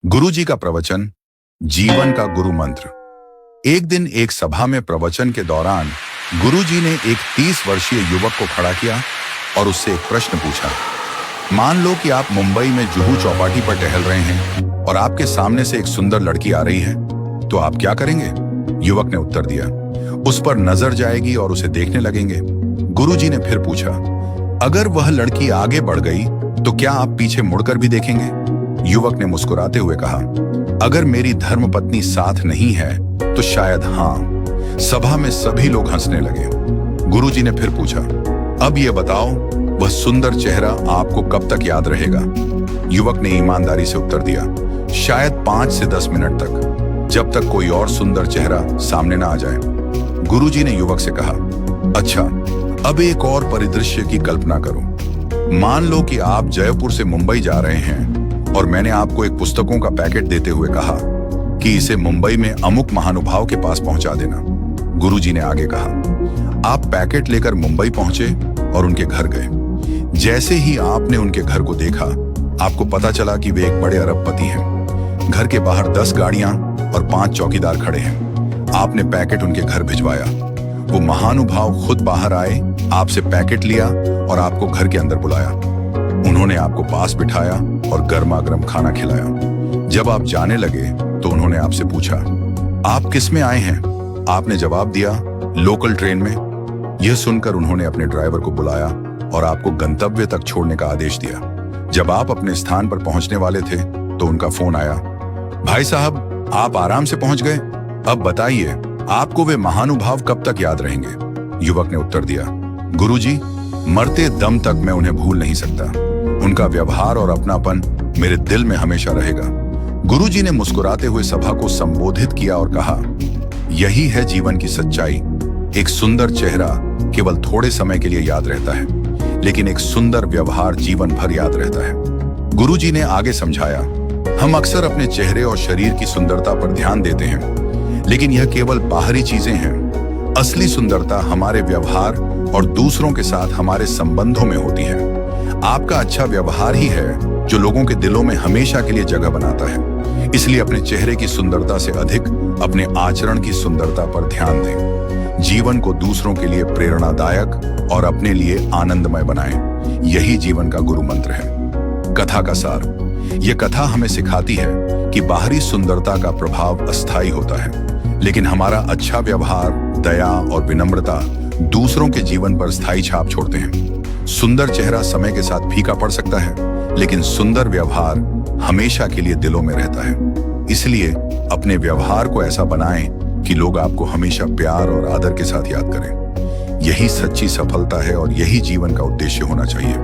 गुरु जी का प्रवचन, जीवन का गुरु मंत्र। एक दिन एक सभा में प्रवचन के दौरान गुरु जी ने एक 30 वर्षीय युवक को खड़ा किया और उससे एक प्रश्न पूछा। मान लो कि आप मुंबई में जुहू चौपाटी पर टहल रहे हैं और आपके सामने से एक सुंदर लड़की आ रही है, तो आप क्या करेंगे? युवक ने उत्तर दिया, उस पर नजर जाएगी और उसे देखने लगेंगे। गुरु जी ने फिर पूछा, अगर वह लड़की आगे बढ़ गई तो क्या आप पीछे मुड़कर भी देखेंगे? युवक ने मुस्कुराते हुए कहा, अगर मेरी धर्मपत्नी साथ नहीं है तो शायद हाँ। सभा में सभी लोग हंसने लगे। गुरुजी ने फिर पूछा, अब यह बताओ, वह सुंदर चेहरा आपको कब तक याद रहेगा? युवक ने ईमानदारी से उत्तर दिया, शायद 5 से 10 मिनट तक, जब तक कोई और सुंदर चेहरा सामने ना आ जाए। गुरुजी ने युवक से कहा, अच्छा, अब एक और परिदृश्य की कल्पना करो। मान लो कि आप जयपुर से मुंबई जा रहे हैं और मैंने आपको एक पुस्तकों का पैकेट देते हुए कहा कि इसे मुंबई में अमुक महानुभाव के पास पहुंचा देना। गुरुजी ने आगे कहा, आप पैकेट लेकर मुंबई पहुंचे और उनके घर गए। जैसे ही आपने उनके घर को देखा, आपको पता चला कि वे एक बड़े अरबपति हैं। घर के बाहर 10 गाड़ियां और 5 चौकीदार खड़े हैं। आपने पैकेट उनके घर भिजवाया। वो महानुभाव खुद बाहर आए, आपसे पैकेट लिया और आपको घर के अंदर बुलाया। उन्होंने आपको पास बिठाया और गर्मा गर्म खाना खिलाया। जब आप जाने लगे तो उन्होंने आपसे पूछा, आप किस में आए हैं? आपने जवाब दिया, लोकल ट्रेन में। यह सुनकर उन्होंने अपने ड्राइवर को बुलाया और आपको गंतव्य तक छोड़ने का आदेश दिया। जब आप अपने स्थान पर पहुंचने वाले थे तो उनका फोन आया, भाई साहब, आप आराम से पहुंच गए। अब बताइए, आपको वे महानुभाव कब तक याद रहेंगे? युवक ने उत्तर दिया, गुरुजी, मरते दम तक मैं उन्हें भूल नहीं सकता। उनका व्यवहार और अपनापन मेरे दिल में हमेशा रहेगा। गुरुजी ने मुस्कुराते हुए सभा को संबोधित किया और कहा, यही है जीवन की सच्चाई। एक सुंदर चेहरा केवल थोड़े समय के लिए याद रहता है, लेकिन एक सुंदर व्यवहार जीवन भर याद रहता है। गुरुजी ने आगे समझाया, हम अक्सर अपने चेहरे और शरीर की सुंदरता पर ध्यान देते हैं, लेकिन यह केवल बाहरी चीजें हैं। असली सुंदरता हमारे व्यवहार और दूसरों के साथ हमारे संबंधों में होती है। आपका अच्छा व्यवहार ही है जो लोगों के दिलों में हमेशा के लिए जगह बनाता है। इसलिए अपने चेहरे की सुंदरता से अधिक अपने आचरण की सुंदरता पर ध्यान दें। जीवन को दूसरों के लिए प्रेरणादायक और अपने लिए आनंदमय बनाएं। यही जीवन का गुरु मंत्र है। कथा का सार, यह कथा हमें सिखाती है कि बाहरी सुंदरता का प्रभाव अस्थायी होता है, लेकिन हमारा अच्छा व्यवहार, दया और विनम्रता दूसरों के जीवन पर स्थायी छाप छोड़ते हैं। सुंदर चेहरा समय के साथ फीका पड़ सकता है, लेकिन सुंदर व्यवहार हमेशा के लिए दिलों में रहता है। इसलिए अपने व्यवहार को ऐसा बनाएं कि लोग आपको हमेशा प्यार और आदर के साथ याद करें। यही सच्ची सफलता है और यही जीवन का उद्देश्य होना चाहिए।